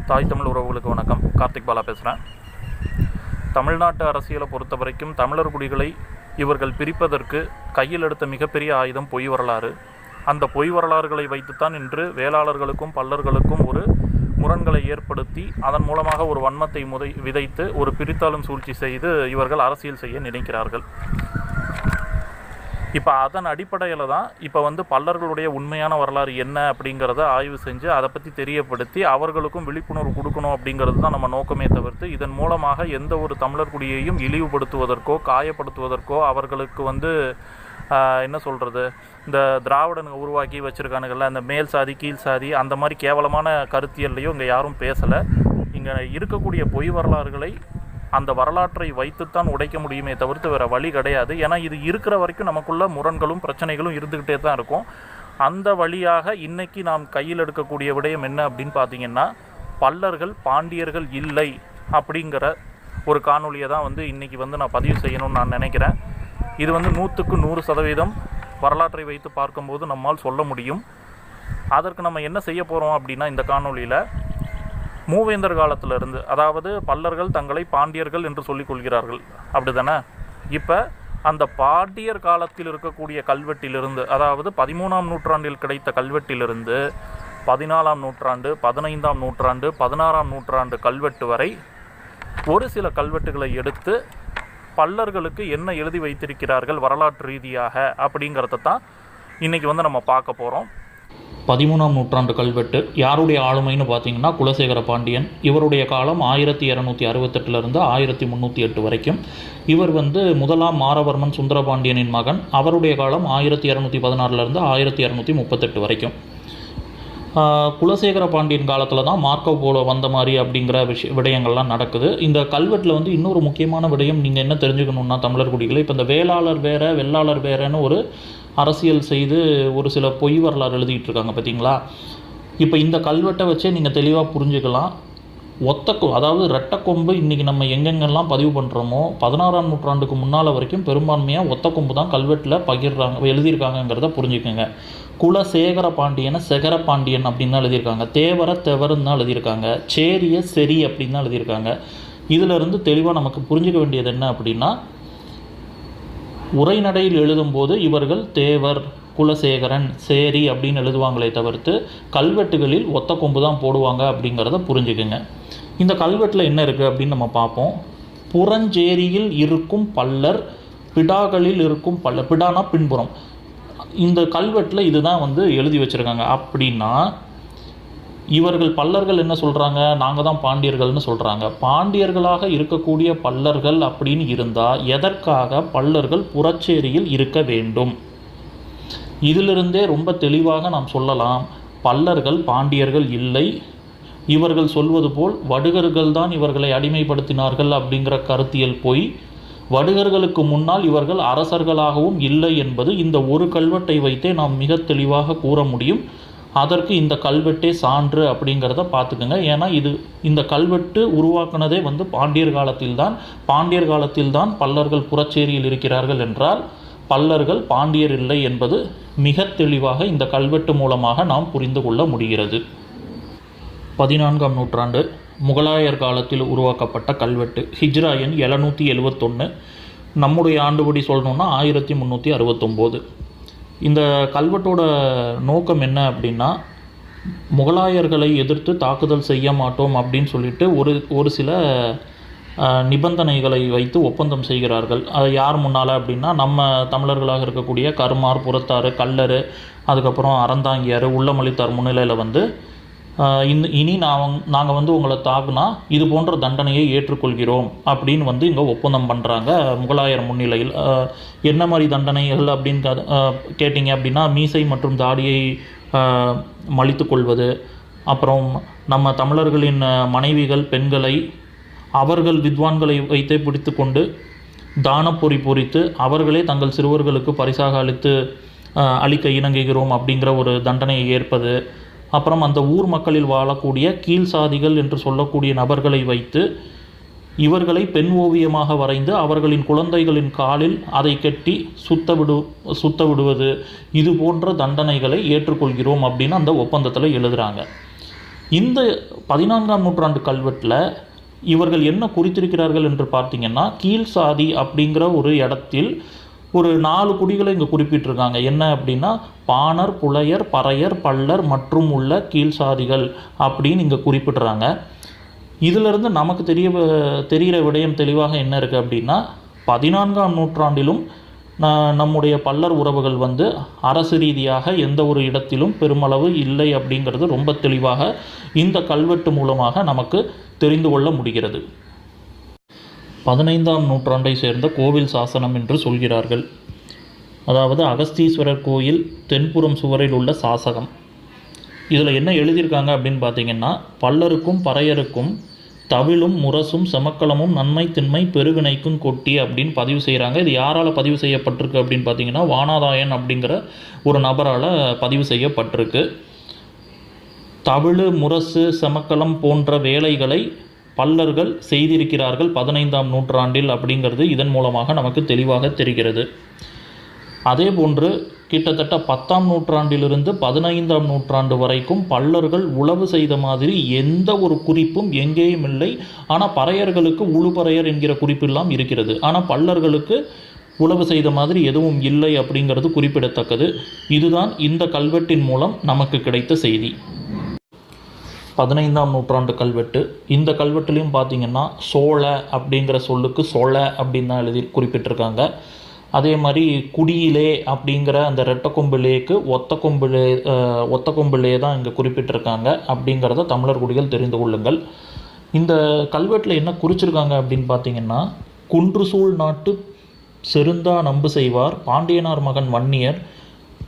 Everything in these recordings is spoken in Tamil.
தாய் தமிழ் உறவுகளுக்கு வணக்கம். கார்த்திக் பாலா பேசுகிறேன். தமிழ்நாட்டு அரசியலை பொறுத்த வரைக்கும் தமிழர் குடிகளை இவர்கள் பிரிப்பதற்கு கையில் எடுத்த மிகப்பெரிய ஆயுதம் பொய் வரலாறு. அந்த பொய் வரலாறுகளை வைத்துத்தான் இன்று வேளாளர்களுக்கும் பல்லர்களுக்கும் ஒரு முரண்களை ஏற்படுத்தி அதன் மூலமாக ஒரு வன்மத்தை விதைத்து ஒரு பிரித்தாளும் சூழ்ச்சி செய்து இவர்கள் அரசியல் செய்ய நினைக்கிறார்கள். இப்போ அதன் அடிப்படையில் தான் இப்போ பல்லர்களுடைய உண்மையான வரலாறு என்ன அப்படிங்கிறத ஆய்வு செஞ்சு அதை பற்றி தெரியப்படுத்தி அவர்களுக்கும் விழிப்புணர்வு கொடுக்கணும் அப்படிங்கிறது தான் நம்ம நோக்கமே தவிர்த்து இதன் மூலமாக எந்த ஒரு தமிழர் குடியையும் இழிவுபடுத்துவதற்கோ காயப்படுத்துவதற்கோ அவர்களுக்கு என்ன சொல்கிறது, இந்த திராவிடனுங்க உருவாக்கி வச்சுருக்கானுங்கள்ல அந்த மேல் சாதி கீழ் சாதி அந்த மாதிரி கேவலமான கருத்தியல்லையும் இங்கே யாரும் பேசலை. இங்கே இருக்கக்கூடிய பொய் வரலாறுகளை அந்த வரலாற்றை வைத்துத்தான் உடைக்க முடியுமே தவிர்த்து வேறு வழி கிடையாது. ஏன்னா இது இருக்கிற வரைக்கும் நமக்குள்ள முரண்களும் பிரச்சனைகளும் இருந்துக்கிட்டே தான் இருக்கும். அந்த வழியாக இன்றைக்கி நாம் கையில் எடுக்கக்கூடிய விடயம் என்ன அப்படின்னு பார்த்திங்கன்னா, பல்லர்கள் பாண்டியர்கள் இல்லை அப்படிங்கிற ஒரு காணொலியை தான் இன்றைக்கி நான் பதிவு செய்யணும்னு நான் நினைக்கிறேன். இது 100க்கு 100% வரலாற்றை வைத்து பார்க்கும்போது நம்மால் சொல்ல முடியும். அதற்கு நம்ம என்ன செய்ய போகிறோம் அப்படின்னா, இந்த காணொலியில் மூவேந்தர் காலத்திலிருந்து, அதாவது பல்லர்கள் தங்களை பாண்டியர்கள் என்று சொல்லிக் கொள்கிறார்கள் அப்படி தானே. இப்போ அந்த பாண்டியர் காலத்தில் இருக்கக்கூடிய கல்வெட்டிலிருந்து, அதாவது 13ஆம் நூற்றாண்டில் கிடைத்த கல்வெட்டிலிருந்து 14ஆம் நூற்றாண்டு 15ஆம் நூற்றாண்டு 16ஆம் நூற்றாண்டு கல்வெட்டு வரை ஒரு சில கல்வெட்டுகளை எடுத்து பல்லர்களுக்கு என்ன எழுதி வைத்திருக்கிறார்கள் வரலாற்று ரீதியாக அப்படிங்கிறத தான் இன்றைக்கி நம்ம பார்க்க போகிறோம். 13ஆம் நூற்றாண்டு கல்வெட்டு யாருடைய ஆளுமைன்னு பார்த்தீங்கன்னா குலசேகர பாண்டியன். இவருடைய காலம் 1268 1308 வரைக்கும். இவர் முதலாம் மாரவர்மன் சுந்தரபாண்டியனின் மகன். அவருடைய காலம் 1216 1238 வரைக்கும். குலசேகர பாண்டியன் காலத்தில் தான் மார்க்கோ போலோ வந்த மாதிரி அப்படிங்கிற விடயங்கள்லாம் நடக்குது. இந்த கல்வெட்டில் இன்னொரு முக்கியமான விடயம் நீங்கள் என்ன தெரிஞ்சுக்கணுன்னா, தமிழர் குடிகளை இப்போ இந்த வேளாளர் வேறு வெள்ளாளர் வேறேன்னு ஒரு அரசியல் செய்து ஒரு சில பொய் வரலாறு எழுதிக்கிட்டு இருக்காங்க பார்த்தீங்களா. இப்போ இந்த கல்வெட்டை வச்சே நீங்கள் தெளிவாக புரிஞ்சுக்கலாம். அதாவது ரெட்டக்கொம்பு இன்றைக்கி நம்ம எங்கெங்கெல்லாம் பதிவு பண்ணுறோமோ 16ஆம் நூற்றாண்டுக்கு முன்னால் வரைக்கும் பெரும்பான்மையாக ஒத்தக்கொம்பு தான் கல்வெட்டில் எழுதியிருக்காங்கங்கிறத புரிஞ்சுக்கோங்க. குலசேகர பாண்டியனை செகர பாண்டியன் அப்படின்னு தான் எழுதியிருக்காங்க. தேவரை தெவருன்னு தான் எழுதியிருக்காங்க. சேரிய செரி அப்படின்னு தான் எழுதியிருக்காங்க. இதிலிருந்து தெளிவாக நமக்கு புரிஞ்சுக்க வேண்டியது என்ன அப்படின்னா, உரைநடையில் எழுதும்போது இவர்கள் தேவர் குலசேகரன் சேரி அப்படின்னு எழுதுவாங்களே தவிர்த்து கல்வெட்டுகளில் ஒத்த கொம்பு தான் போடுவாங்க அப்படிங்கிறத புரிஞ்சுக்குங்க. இந்த கல்வெட்டில் என்ன இருக்குது அப்படின்னு நம்ம பார்ப்போம். புறஞ்சேரியில் இருக்கும் பல்லர், பிடாக்களில் இருக்கும் பல்லர், பிடானா பின்புறம். இந்த கல்வெட்டில் இதுதான் எழுதி வச்சுருக்காங்க. அப்படின்னா இவர்கள் பல்லர்கள் என்ன சொல்கிறாங்க, நாங்கள் தான் பாண்டியர்கள்னு சொல்கிறாங்க. பாண்டியர்களாக இருக்கக்கூடிய பல்லர்கள் அப்படின்னு இருந்தால் எதற்காக பல்லர்கள் புறச்சேரியில் இருக்க வேண்டும்? இதிலிருந்தே ரொம்ப தெளிவாக நாம் சொல்லலாம், பல்லர்கள் பாண்டியர்கள் இல்லை. இவர்கள் சொல்வது போல் வடுகர்கள் தான் இவர்களை அடிமைப்படுத்தினார்கள் அப்படிங்கிற கருத்தியல் போய், வடுகர்களுக்கு முன்னால் இவர்கள் அரசர்களாகவும் இல்லை என்பது இந்த ஒரு கல்வெட்டை வைத்தே நாம் மிக தெளிவாக கூற முடியும். அதற்கு இந்த கல்வெட்டே சான்று அப்படிங்கிறத பார்த்துக்கோங்க. ஏன்னா இந்த கல்வெட்டு உருவாக்குனதே பாண்டியர் காலத்தில்தான் பல்லர்கள் புறச்சேரியில் இருக்கிறார்கள் என்றால் பல்லர்கள் பாண்டியர் இல்லை என்பது மிக தெளிவாக இந்த கல்வெட்டு மூலமாக நாம் புரிந்து கொள்ள முடிகிறது. 14ஆம் நூற்றாண்டு முகலாயர் காலத்தில் உருவாக்கப்பட்ட கல்வெட்டு. ஹிஜ்ரா எண் 771. நம்முடைய ஆண்டுபடி சொல்லணுன்னா 1369. இந்த கல்வெட்டோட நோக்கம் என்ன அப்படின்னா, முகலாயர்களை எதிர்த்து தாக்குதல் செய்ய மாட்டோம் அப்படின்னு சொல்லிட்டு ஒரு சில நிபந்தனைகளை வைத்து ஒப்பந்தம் செய்கிறார்கள். அது யார் முன்னால் அப்படின்னா, நம்ம தமிழர்களாக இருக்கக்கூடிய கருமார், புறத்தாறு, கல்லர், அதுக்கப்புறம் அறந்தாங்கியார், உள்ளமளித்தார் முன்னிலையில் இனி நாங்கள் உங்களை தாக்குனா இது போன்ற தண்டனையை ஏற்றுக்கொள்கிறோம் அப்படின்னு இங்கே ஒப்பந்தம் பண்ணுறாங்க முகலாயர் முன்னிலையில். என்ன மாதிரி தண்டனைகள் அப்படின்னு கேட்டிங்க அப்படின்னா, மீசை மற்றும் தாடியை மலித்து கொள்வது, அப்புறம் நம்ம தமிழர்களின் மனைவிகள் பெண்களை அவர்கள் வித்வான்களை வைத்தே பிடித்து கொண்டு தானப்பொறி பொறித்து அவர்களே தங்கள் சிறுவர்களுக்கு பரிசாக அளிக்க இணங்குகிறோம் அப்படிங்கிற ஒரு தண்டனையை ஏற்பது. அப்புறம் அந்த ஊர் மக்களில் வாழக்கூடிய கீழ் சாதிகள் என்று சொல்லக்கூடிய நபர்களை வைத்து இவர்களை பெண் ஓவியமாக வரைந்து அவர்களின் குழந்தைகளின் காலில் அதை கட்டி சுத்த விடுவது, இது போன்ற தண்டனைகளை ஏற்றுக்கொள்கிறோம் அப்படின்னு அந்த ஒப்பந்தத்தில் எழுதுகிறாங்க. இந்த 14ஆம் நூற்றாண்டு கல்வெட்டில் இவர்கள் என்ன குறித்திருக்கிறார்கள் என்று பார்த்தீங்கன்னா, கீழ் சாதி அப்படிங்கிற ஒரு இடத்தில் ஒரு 4 குடிகளை இங்கே குறிப்பிட்டிருக்காங்க. என்ன அப்படின்னா, பாணர், புலையர், பறையர், பல்லர் மற்றும் உள்ள கீழ் சாதிகள் அப்படின்னு இங்கே குறிப்பிட்றாங்க. இதிலிருந்து நமக்கு தெரிகிற விடயம் தெளிவாக என்ன இருக்குது அப்படின்னா, 14ஆம் நூற்றாண்டிலும் நம்முடைய பல்லர் உறவுகள் வந்து அரசு ரீதியாக எந்த ஒரு இடத்திலும் பெருமளவு இல்லை அப்படிங்கிறது ரொம்ப தெளிவாக இந்த கல்வெட்டு மூலமாக நமக்கு தெரிந்து கொள்ள முடிகிறது. 15ஆம் நூற்றாண்டை சேர்ந்த கோவில் சாசனம் என்று சொல்கிறார்கள். அதாவது அகஸ்தீஸ்வரர் கோயில் தென்புறம் சுவரில் உள்ள சாசகம். இதில் என்ன எழுதியிருக்காங்க அப்படின்னு பார்த்தீங்கன்னா, பல்லருக்கும் பறையருக்கும் தவிழும் முரசும் செமக்களமும் நன்மை திண்மை பெருவினைக்கும் கொட்டி அப்படின்னு பதிவு செய்கிறாங்க. இது யாரால் பதிவு செய்யப்பட்டிருக்கு அப்படின்னு பார்த்தீங்கன்னா, வானாதாயன் அப்படிங்கிற ஒரு நபரால் பதிவு செய்யப்பட்டிருக்கு. தவிழு, முரசு, செமக்களம் போன்ற வேலைகளை பல்லர்கள் செய்திருக்கிறார்கள் 15ஆம் நூற்றாண்டில் அப்படிங்கிறது இதன் மூலமாக நமக்கு தெளிவாக தெரிகிறது. அதே போன்று கிட்டத்தட்ட 10ஆம் நூற்றாண்டிலிருந்து 15ஆம் நூற்றாண்டு வரைக்கும் பல்லர்கள் உழவு செய்த மாதிரி எந்த ஒரு குறிப்பும் எங்கேயும் இல்லை. ஆனால் பறையர்களுக்கு உழுபறையர் என்கிற குறிப்பெல்லாம் இருக்கிறது. ஆனால் பல்லர்களுக்கு உழவு செய்த மாதிரி எதுவும் இல்லை அப்படிங்கிறது குறிப்பிடத்தக்கது. இதுதான் இந்த கல்வெட்டின் மூலம் நமக்கு கிடைத்த செய்தி. 15ஆம் நூற்றாண்டு கல்வெட்டு. இந்த கல்வெட்டுலையும் பார்த்திங்கன்னா சோழ அப்படிங்கிற சொல்லுக்கு சோழ அப்படின்னு தான் எழுதி குறிப்பிட்டிருக்காங்க. அதே மாதிரி குடியிலே அப்படிங்கிற அந்த ரெட்டக்கொம்பிலேக்கு ஒத்த கொம்பிலே தான் இங்கே குறிப்பிட்டிருக்காங்க அப்படிங்கிறத தமிழர் குடிகள் தெரிந்து கொள்ளுங்கள். இந்த கல்வெட்டில் என்ன குறிச்சிருக்காங்க அப்படின்னு பார்த்தீங்கன்னா, குன்று சூழ் நாட்டு செருந்தா நம்பு செய்வார், பாண்டியனார் மகன் வன்னியர்,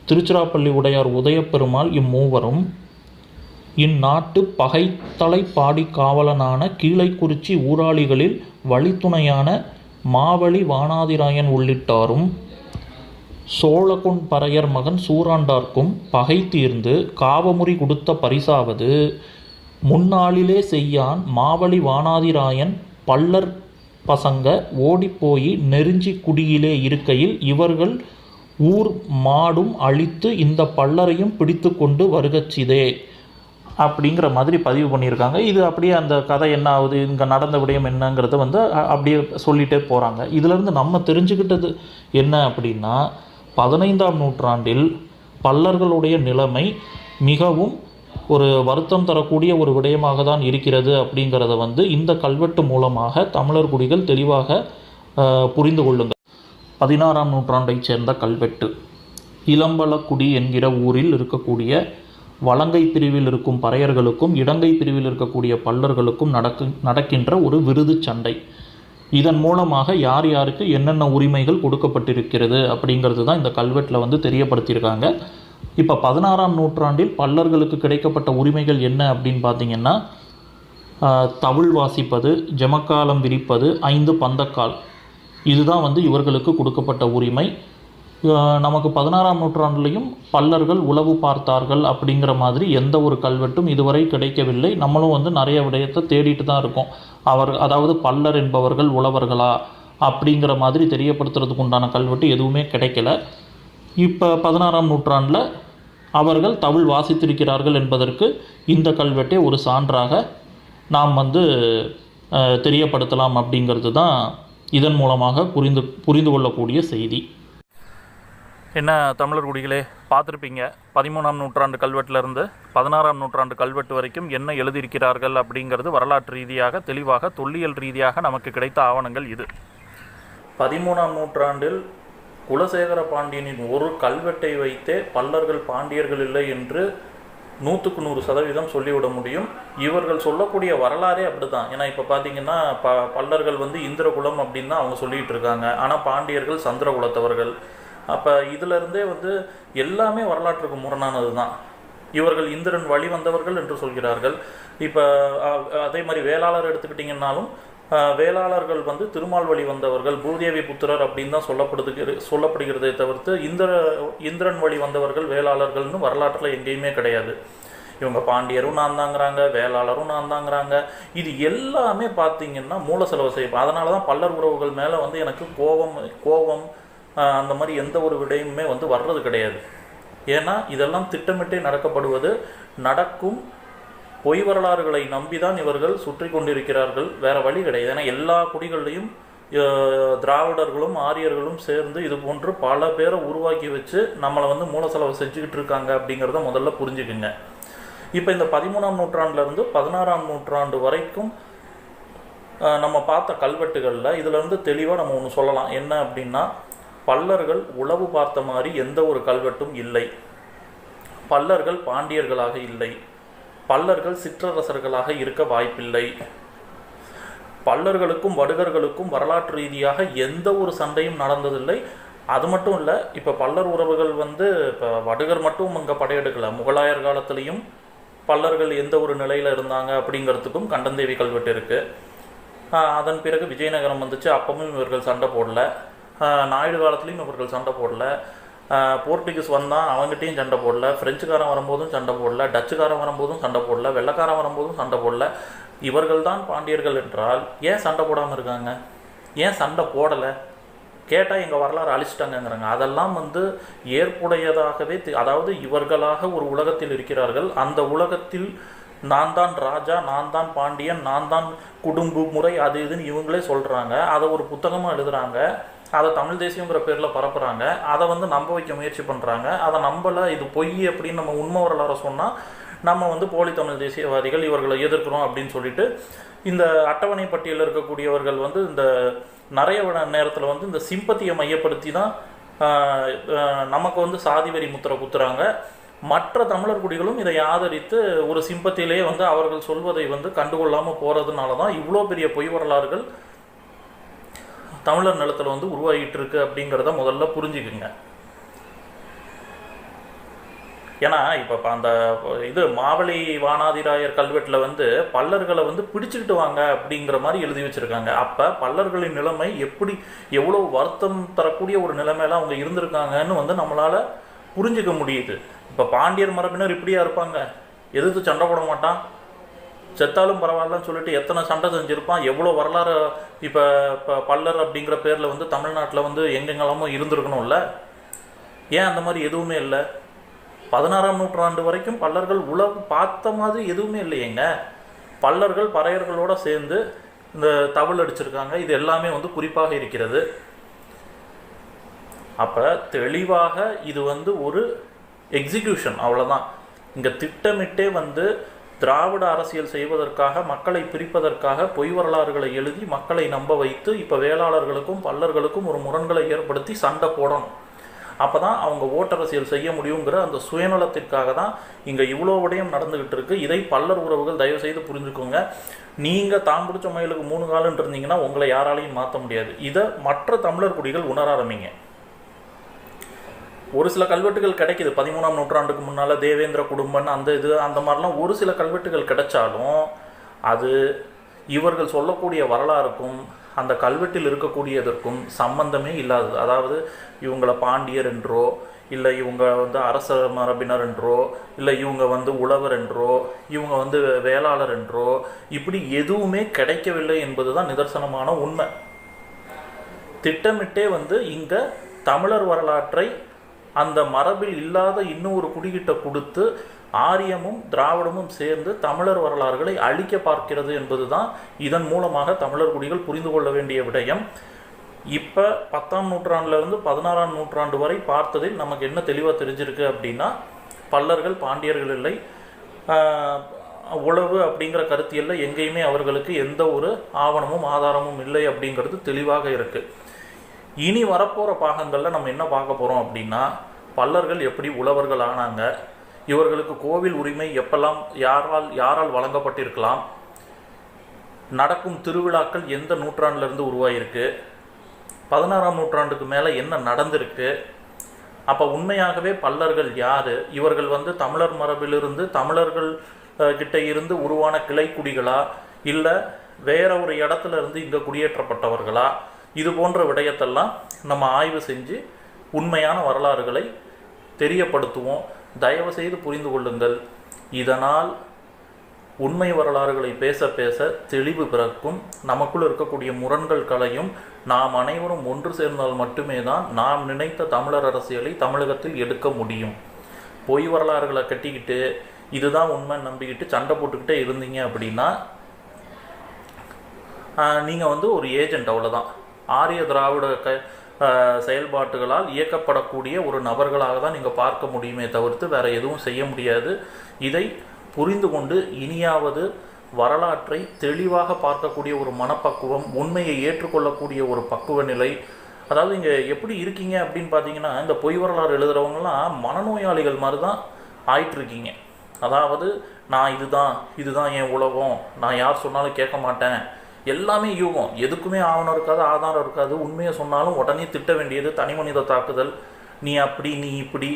திருச்சிராப்பள்ளி உடையார் உதயப்பெருமாள் இம்மூவரும் இந்நாட்டு பகைத்தலை பாடி காவலனான கீழைக்குறிச்சி ஊராளிகளில் வழித்துணையான மாவழி வானாதிராயன் உள்ளிட்டாரும் சோழகொன் பறையர் மகன் சூராண்டார்க்கும் பகை தீர்ந்து காவமுறி கொடுத்த பரிசாவது முன்னாளிலே செய்யான் மாவழி வானாதிராயன் பல்லர் பசங்க ஓடிப்போய் நெருஞ்சி குடியிலே இருக்கையில் இவர்கள் ஊர் மாடும் அழித்து இந்த பல்லரையும் பிடித்து கொண்டு வருகச்சிதே அப்படிங்கிற மாதிரி பதிவு பண்ணியிருக்காங்க. இது அப்படியே அந்த கதை என்ன ஆகுது, இங்கே நடந்த விடயம் என்னங்கிறத வந்து அப்படியே சொல்லிகிட்டே போகிறாங்க. இதிலேருந்து நம்ம தெரிஞ்சுக்கிட்டது என்ன அப்படின்னா, 15ஆம் நூற்றாண்டில் பல்லர்களுடைய நிலைமை மிகவும் ஒரு வருத்தம் தரக்கூடிய ஒரு விடயமாக தான் இருக்கிறது அப்படிங்கிறத வந்து இந்த கல்வெட்டு மூலமாக தமிழர் குடிகள் தெளிவாக புரிந்து கொள்ளுங்கள். 16ஆம் நூற்றாண்டைச் சேர்ந்த கல்வெட்டு. இளம்பலக்குடி என்கிற ஊரில் இருக்கக்கூடிய வலங்கை பிரிவில் இருக்கும் பறையர்களுக்கும் இடங்கை பிரிவில் இருக்கக்கூடிய பல்லர்களுக்கும் நடக்கின்ற ஒரு விருது சண்டை. இதன் மூலமாக யார் யாருக்கு என்னென்ன உரிமைகள் கொடுக்கப்பட்டிருக்கிறது அப்படிங்கிறது தான் இந்த கல்வெட்டில் வந்து தெரியப்படுத்தியிருக்காங்க. இப்போ 16ஆம் நூற்றாண்டில் பல்லர்களுக்கு கிடைக்கப்பட்ட உரிமைகள் என்ன அப்படின்னு பார்த்தீங்கன்னா, தவிழ் வாசிப்பது, ஜமக்காலம் விரிப்பது, 5 பந்தக்கால், இதுதான் வந்து இவர்களுக்கு கொடுக்கப்பட்ட உரிமை. நமக்கு 16ஆம் நூற்றாண்டுலேயும் பல்லர்கள் உளவு பார்த்தார்கள் அப்படிங்கிற மாதிரி எந்த ஒரு கல்வெட்டும் இதுவரை கிடைக்கவில்லை. நம்மளும் வந்து நிறைய விடயத்தை தேடிட்டு தான் இருக்கோம். அதாவது பல்லர் என்பவர்கள் உழவர்களா அப்படிங்கிற மாதிரி தெரியப்படுத்துறதுக்கு உண்டான கல்வெட்டு எதுவுமே கிடைக்கல. இப்போ 16ஆம் நூற்றாண்டில் அவர்கள் தமிழ் வாசித்திருக்கிறார்கள் என்பதற்கு இந்த கல்வெட்டே ஒரு சான்றாக நாம் வந்து தெரியப்படுத்தலாம் அப்படிங்கிறது தான் இதன் மூலமாக புரிந்து கொள்ளக்கூடிய செய்தி. என்ன தமிழர் குடிகளே, பார்த்துருப்பீங்க 13ஆம் நூற்றாண்டு கல்வெட்டிலிருந்து 16ஆம் நூற்றாண்டு கல்வெட்டு வரைக்கும் என்ன எழுதியிருக்கிறார்கள் அப்படிங்கிறது வரலாற்று ரீதியாக தெளிவாக தொல்லியல் ரீதியாக நமக்கு கிடைத்த ஆவணங்கள் இது. 13ஆம் நூற்றாண்டில் குலசேகர பாண்டியனின் ஒரு கல்வெட்டை வைத்தே பல்லர்கள் பாண்டியர்கள் இல்லை என்று 100% சொல்லிவிட முடியும். இவர்கள் சொல்லக்கூடிய வரலாறே அப்படி தான். ஏன்னா இப்போ பார்த்தீங்கன்னா பல்லர்கள் வந்து இந்திரகுலம் அப்படின்னு தான் அவங்க சொல்லிகிட்டு இருக்காங்க. ஆனால் பாண்டியர்கள் சந்திரகுலத்தவர்கள். அப்போ இதிலிருந்தே வந்து எல்லாமே வரலாற்றுக்கு முரணானது தான். இவர்கள் இந்திரன் வழி வந்தவர்கள் என்று சொல்கிறார்கள். இப்போ அதே மாதிரி வேளாளர் எடுத்துக்கிட்டிங்கன்னாலும் வேளாளர்கள் வந்து திருமால் வழி வந்தவர்கள், பூதேவி புத்திரர் அப்படின்னு தான் சொல்லப்படுகிறதே தவிர்த்து இந்திரன் வழி வந்தவர்கள் வேளாளர்கள்னு வரலாற்றில் எங்கேயுமே கிடையாது. இவங்க பாண்டியரும் நான் தாங்கிறாங்க, வேளாளரும் நான் தாங்கிறாங்க. இது எல்லாமே பார்த்திங்கன்னா மூல செலவு செய்யும். அதனால தான் பல்லர் உறவுகள் மேலே வந்து எனக்கு கோபம் அந்த மாதிரி எந்த ஒரு விடயமுமே வந்து வர்றது கிடையாது. ஏன்னா இதெல்லாம் திட்டமிட்டே நடக்கப்படுவது, நடக்கும் பொய் வரலாறுகளை நம்பிதான் இவர்கள் சுற்றி கொண்டிருக்கிறார்கள். வேற வழி கிடையாது. ஏன்னா எல்லா குடிகள்லையும் திராவிடர்களும் ஆரியர்களும் சேர்ந்து இது போன்று பல பேரை உருவாக்கி வச்சு நம்மளை வந்து மூலசெலவு செஞ்சுக்கிட்டு இருக்காங்க அப்படிங்கிறத முதல்ல புரிஞ்சுக்குங்க. இப்போ இந்த 13ஆம் நூற்றாண்டுலேருந்து 16ஆம் நூற்றாண்டு வரைக்கும் நம்ம பார்த்த கல்வெட்டுகளில் இதில் வந்து தெளிவாக நம்ம ஒன்று சொல்லலாம். என்ன அப்படின்னா, பல்லர்கள் உளவு பார்த்த மாதிரி எந்த ஒரு கல்வெட்டும் இல்லை. பல்லர்கள் பாண்டியர்களாக இல்லை. பல்லர்கள் சிற்றரசர்களாக இருக்க வாய்ப்பில்லை. பல்லர்களுக்கும் வடுகர்களுக்கும் வரலாற்று ரீதியாக எந்த ஒரு சண்டையும் நடந்ததில்லை. அது மட்டும் இல்லை, இப்போ பல்லர் உறவுகள் வந்து இப்போ வடுகர் மட்டும் இங்கே படையெடுக்கலை. முகலாயர் காலத்துலேயும் பல்லர்கள் எந்த ஒரு நிலையில் இருந்தாங்க அப்படிங்கிறதுக்கும் கண்டந்தேவி கல்வெட்டு இருக்குது. அதன் பிறகு விஜயநகரம் வந்துச்சு, அப்பவும் இவர்கள் சண்டை போடல. நாயுடு காலத்துலேயும் இவர்கள் சண்டை போடல. போர்ட்டுகீஸ் வந்தான், அவங்ககிட்டையும் சண்டை போடல. ஃப்ரெஞ்சுக்காரன் வரும்போதும் சண்டை போடல. டச்சுக்காரன் வரும்போதும் சண்டை போடல. வெள்ளைக்காரன் வரும்போதும் சண்டை போடல. இவர்கள் தான் பாண்டியர்கள் என்றால் ஏன் சண்டை போடாமல் இருக்காங்க? ஏன் சண்டை போடலை? கேட்டால் எங்கள் வரலாறு அழிச்சிட்டாங்கங்கிறாங்க. அதெல்லாம் வந்து ஏற்புடையதாகவே அதாவது இவர்களாக ஒரு உலகத்தில் இருக்கிறார்கள். அந்த உலகத்தில் நான் தான் ராஜா, நான் தான் பாண்டியன், நான் தான் குடும்ப முறை, அது இதுன்னு இவங்களே சொல்கிறாங்க. அதை ஒரு புத்தகமாக எழுதுகிறாங்க. அதை தமிழ் தேசியங்கிற பேரில் பரப்புகிறாங்க. அதை வந்து நம்ப வைக்க முயற்சி பண்ணுறாங்க. அதை நம்பலை, இது பொய் அப்படின்னு நம்ம உண்மை வரலாறு சொன்னால் நம்ம வந்து போலி தமிழ் தேசியவாதிகள், இவர்களை எதிர்க்கிறோம் அப்படின்னு சொல்லிட்டு இந்த அட்டவணை பட்டியலில் இருக்கக்கூடியவர்கள் வந்து இந்த நிறைய நேரத்தில் வந்து இந்த சிம்பத்தியை மையப்படுத்தி தான் நமக்கு வந்து சாதி வரி முத்திரை குத்துறாங்க. மற்ற தமிழர் குடிகளும் இதை ஆதரித்து ஒரு சிம்பத்திலே வந்து அவர்கள் சொல்வதை வந்து கண்டுகொள்ளாமல் போகிறதுனால தான் இவ்வளோ பெரிய பொய் வரலாறுகள் தமிழர் நிலத்தில் வந்து உருவாகிட்டு இருக்கு அப்படிங்கிறத முதல்ல புரிஞ்சுக்குங்க. ஏன்னா இப்போ அந்த இது மாவலி வானாதிராயர் கல்வெட்டில் வந்து பல்லர்களை வந்து பிடிச்சிக்கிட்டு வாங்க அப்படிங்கிற மாதிரி எழுதி வச்சுருக்காங்க. அப்போ பல்லர்களின் நிலைமை எப்படி, எவ்வளோ வருத்தம் தரக்கூடிய ஒரு நிலைமையெல்லாம் அவங்க இருந்திருக்காங்கன்னு வந்து நம்மளால் புரிஞ்சிக்க முடியுது. இப்போ பாண்டியர் மரபினர் இப்படியா இருப்பாங்க? எதிர்த்து சண்டை போட மாட்டான், செத்தாலும் பரவாயில்லன்னு சொல்லிட்டு எத்தனை சண்டை செஞ்சுருப்பான், எவ்வளோ வரலாறு இப்போ பல்லர் அப்படிங்கிற பேரில் வந்து தமிழ்நாட்டில் வந்து எங்கெங்கெல்லாமோ இருந்திருக்கணும்ல. ஏன் அந்த மாதிரி எதுவுமே இல்லை? 16ஆம் நூற்றாண்டு வரைக்கும் பல்லர்கள் உலகு பார்த்த மாதிரி எதுவுமே இல்லையேங்க. பல்லர்கள் பறையர்களோடு சேர்ந்து இந்த தவில் அடிச்சிருக்காங்க. இது எல்லாமே வந்து குறிப்பாக இருக்கிறது. அப்போ தெளிவாக இது வந்து ஒரு எக்ஸிக்யூஷன், அவ்வளோதான். இங்கே திட்டமிட்டே வந்து திராவிட அரசியல் செய்வதற்காக, மக்களை பிரிப்பதற்காக பொய் வரலாறுகளை எழுதி மக்களை நம்ப வைத்து இப்போ வேளாளர்களுக்கும் பல்லர்களுக்கும் ஒரு முரண்களை ஏற்படுத்தி சண்டை போடணும். அப்போ தான் அவங்க ஓட்டரசியல் செய்ய முடியுங்கிற அந்த சுயநலத்திற்காக தான் இங்கே இவ்வளோ விடயம் நடந்துக்கிட்டு இருக்குது. இதை பல்லர் உறவுகள் தயவுசெய்து புரிஞ்சுக்கோங்க. நீங்கள் தான் பிடிச்ச மயிலுக்கு 3 காலுன்னு இருந்தீங்கன்னா உங்களை யாராலையும் மாற்ற முடியாது. இதை மற்ற தமிழர் குடிகள் உணர ஆரம்பிங்க. ஒரு சில கல்வெட்டுகள் கிடைக்கிது. 13ஆம் நூற்றாண்டுக்கு முன்னால் தேவேந்திர குடும்பம் அந்த மாதிரிலாம் ஒரு சில கல்வெட்டுகள் கிடைச்சாலும் அது இவர்கள் சொல்லக்கூடிய வரலாறுக்கும் அந்த கல்வெட்டில் இருக்கக்கூடியதற்கும் சம்பந்தமே இல்லாதது. அதாவது இவங்களை பாண்டியர் என்றோ, இல்லை இவங்க வந்து அரச மரபினர் என்றோ, இல்லை இவங்க வந்து உழவர் என்றோ, இவங்க வந்து வேளாளர் என்றோ, இப்படி எதுவுமே கிடைக்கவில்லை என்பது தான் நிதர்சனமான உண்மை. திட்டமிட்டே வந்து இங்கே தமிழர் வரலாற்றை அந்த மரபில் இல்லாத இன்னொரு குடிகிட்ட கொடுத்து ஆரியமும் திராவிடமும் சேர்ந்து தமிழர் வரலாறுகளை அழிக்க பார்க்கிறது என்பது தான் இதன் மூலமாக தமிழர் குடிகள் புரிந்து கொள்ள வேண்டிய விடயம். இப்போ 10ஆம் நூற்றாண்டுலேருந்து 16ஆம் நூற்றாண்டு வரை பார்த்ததில் நமக்கு என்ன தெளிவாக தெரிஞ்சிருக்கு அப்படின்னா, பல்லர்கள் பாண்டியர்கள் இல்லை, உழவு அப்படிங்கிற கருத்தியல்ல எங்கேயுமே அவர்களுக்கு எந்த ஒரு ஆவணமும் ஆதாரமும் இல்லை அப்படிங்கிறது தெளிவாக இருக்குது. இனி வரப்போகிற பாகங்களில் நம்ம என்ன பார்க்க போகிறோம் அப்படின்னா, பல்லர்கள் எப்படி உழவர்கள் ஆனாங்க, இவர்களுக்கு கோவில் உரிமை எப்பெல்லாம் யாரால் வழங்கப்பட்டிருக்கலாம், நடக்கும் திருவிழாக்கள் எந்த நூற்றாண்டிலிருந்து உருவாகிருக்கு, 16ஆம் நூற்றாண்டுக்கு மேலே என்ன நடந்திருக்கு, அப்போ உண்மையாகவே பல்லர்கள் யார், இவர்கள் வந்து தமிழர் மரபிலிருந்து தமிழர்கள் கிட்ட இருந்து உருவான கிளைக்குடிகளா, இல்லை வேற ஒரு இடத்துல இருந்து இங்கே குடியேற்றப்பட்டவர்களா, இது போன்ற விடயத்தெல்லாம் நம்ம ஆய்வு செஞ்சு உண்மையான வரலாறுகளை தெரியப்படுத்துவோம். தயவு செய்து புரிந்து கொள்ளுங்கள். இதனால் உண்மை வரலாறுகளை பேச பேச தெளிவு பிறக்கும், நமக்குள் இருக்கக்கூடிய முரண்கள் களையும். நாம் அனைவரும் ஒன்று சேர்ந்தால் மட்டுமே தான் நாம் நினைத்த தமிழர் அரசியலை தமிழகத்தில் எடுக்க முடியும். பொய் வரலாறுகளை கட்டிக்கிட்டு இதுதான் உண்மைன்னு நம்பிக்கிட்டு சண்டை போட்டுக்கிட்டே இருந்தீங்க அப்படின்னா நீங்கள் வந்து ஒரு ஏஜென்ட், அவ்வளோதான். ஆரிய திராவிட செயல்பாட்டுகளால் இயக்கப்படக்கூடிய ஒரு நபர்களாக தான் நீங்கள் பார்க்க முடியுமே தவிர்த்து வேறு எதுவும் செய்ய முடியாது. இதை புரிந்து கொண்டு இனியாவது வரலாற்றை தெளிவாக பார்க்கக்கூடிய ஒரு மனப்பக்குவம், உண்மையை ஏற்றுக்கொள்ளக்கூடிய ஒரு பக்குவ நிலை. அதாவது இங்கே எப்படி இருக்கீங்க அப்படின்னு பார்த்தீங்கன்னா, இந்த பொய் வரலாறு எழுதுகிறவங்கலாம் மனநோயாளிகள் மாதிரி தான் ஆயிட்டுருக்கீங்க. அதாவது நான் இதுதான் என் உலகம், நான் யார் சொன்னாலும் கேட்க மாட்டேன், எல்லாமே யூகம், எதுக்குமே ஆவணம் இருக்காது, ஆதாரம் இருக்காது, உண்மையை சொன்னாலும் உடனே திட்ட வேண்டியது, தனி மனித தாக்குதல், நீ அப்படி நீ இப்படி,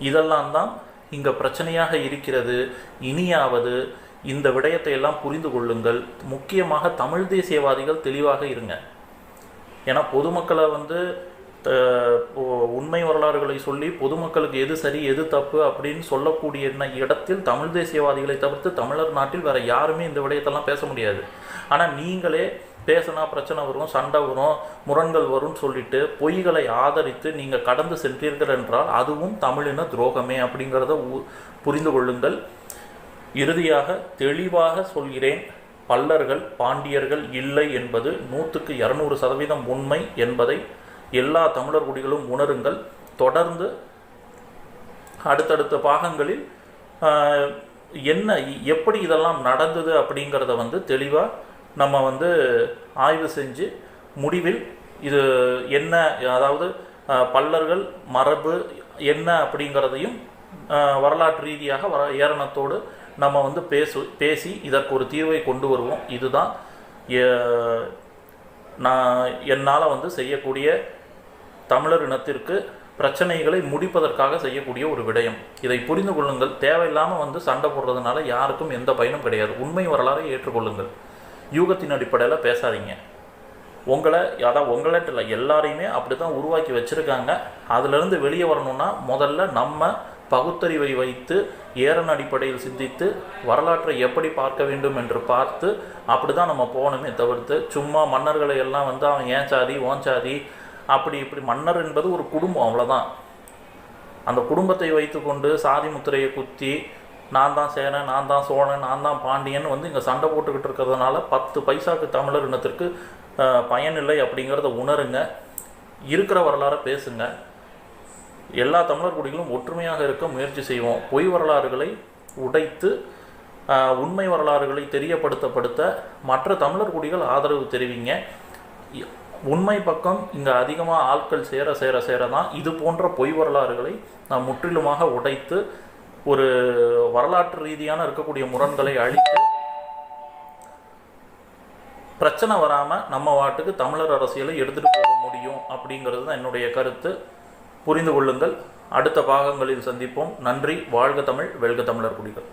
இதெல்லாம் தான் இங்கே பிரச்சனையாக இருக்கிறது. இனியாவது இந்த விடயத்தை எல்லாம் புரிந்து கொள்ளுங்கள். முக்கியமாக தமிழ் தேசியவாதிகள் தெளிவாக இருங்க. ஏன்னா பொதுமக்களை வந்து உண்மை வரலாறுகளை சொல்லி பொதுமக்களுக்கு எது சரி எது தப்பு அப்படின்னு சொல்லக்கூடிய இடத்தில் தமிழ் தேசியவாதிகளை தவிர்த்து தமிழர் நாட்டில் வேறு யாருமே இந்த விடயத்தெல்லாம் பேச முடியாது. ஆனால் நீங்களே பேசினா பிரச்சனை வரும், சண்டை வரும், முரண்கள் வரும்னு சொல்லிட்டு பொய்களை ஆதரித்து நீங்கள் கடந்து சென்றீர்கள் என்றால் அதுவும் தமிழின துரோகமே அப்படிங்கிறத புரிந்து கொள்ளுங்கள். இறுதியாக தெளிவாக சொல்கிறேன், பல்லர்கள் பாண்டியர்கள் இல்லை என்பது 100க்கு 200% உண்மை என்பதை எல்லா தமிழர் குடிகளும் உணருங்கள். தொடர்ந்து அடுத்தடுத்த பாகங்களில் எப்படி இதெல்லாம் நடந்தது அப்படிங்கிறத வந்து தெளிவாக நம்ம வந்து ஆய்வு செஞ்சு முடிவில் இது என்ன, அதாவது பல்லர்கள் மரபு என்ன அப்படிங்கிறதையும் வரலாற்று ரீதியாக ஏரணத்தோடு நம்ம வந்து பேசி இதற்கு ஒரு தீர்வை கொண்டு வருவோம். இதுதான் நான் என்னால் வந்து செய்யக்கூடிய தமிழர் இனத்திற்கு பிரச்சனைகளை முடிப்பதற்காக செய்யக்கூடிய ஒரு விடயம். இதை புரிந்து கொள்ளுங்கள். தேவையில்லாமல் வந்து சண்டை போடுறதுனால யாருக்கும் எந்த பயனும் கிடையாது. உண்மை வரலாறை ஏற்றுக்கொள்ளுங்கள். யூகத்தின் அடிப்படையில் பேசாதீங்க. உங்கள்கிட்ட இல்லை, எல்லாரையுமே அப்படி தான் உருவாக்கி வச்சுருக்காங்க. அதிலிருந்து வெளியே வரணும்னா முதல்ல நம்ம பகுத்தறிவை வைத்து ஏறன் அடிப்படையில் சிந்தித்து வரலாற்றை எப்படி பார்க்க வேண்டும் என்று பார்த்து அப்படி தான் நம்ம போகணுமே தவிர்த்து சும்மா மன்னர்களை எல்லாம் வந்து அவன் ஏன் சாதி ஓன் சாதி அப்படி இப்படி. மன்னர் என்பது ஒரு குடும்பம், அவ்வளோதான். அந்த குடும்பத்தை வைத்து கொண்டு சாதி முத்திரையை குத்தி நான் தான் சேனன், நான் தான் சோழன், நான் தான் பாண்டியன் வந்து இங்கே சண்டை போட்டுக்கிட்டு இருக்கிறதுனால 10 பைசாவுக்கு தமிழர் இனத்திற்கு பயனில்லை அப்படிங்கிறத உணருங்க. இருக்கிற வரலாறை பேசுங்க. எல்லா தமிழர் குடிகளும் ஒற்றுமையாக இருக்க முயற்சி செய்வோம். பொய் வரலாறுகளை உடைத்து உண்மை வரலாறுகளை தெரியப்படுத்த மற்ற தமிழர் குடிகள் ஆதரவு தெரிவிங்க. உண்மை பக்கம் இங்கே அதிகமாக ஆட்கள் சேர தான் இது போன்ற பொய் வரலாறுகளை நாம் முற்றிலுமாக உடைத்து ஒரு வரலாற்று ரீதியான இருக்கக்கூடிய முரண்களை அழித்து பிரச்சனை வராமல் நம்ம வாட்டுக்கு தமிழர் அரசியலை எடுத்துகிட்டு போக முடியும் அப்படிங்கிறது தான் என்னுடைய கருத்து. புரிந்து கொள்ளுங்கள். அடுத்த பாகங்களில் சந்திப்போம். நன்றி. வாழ்க தமிழ், வெல்க தமிழர் குடிகள்.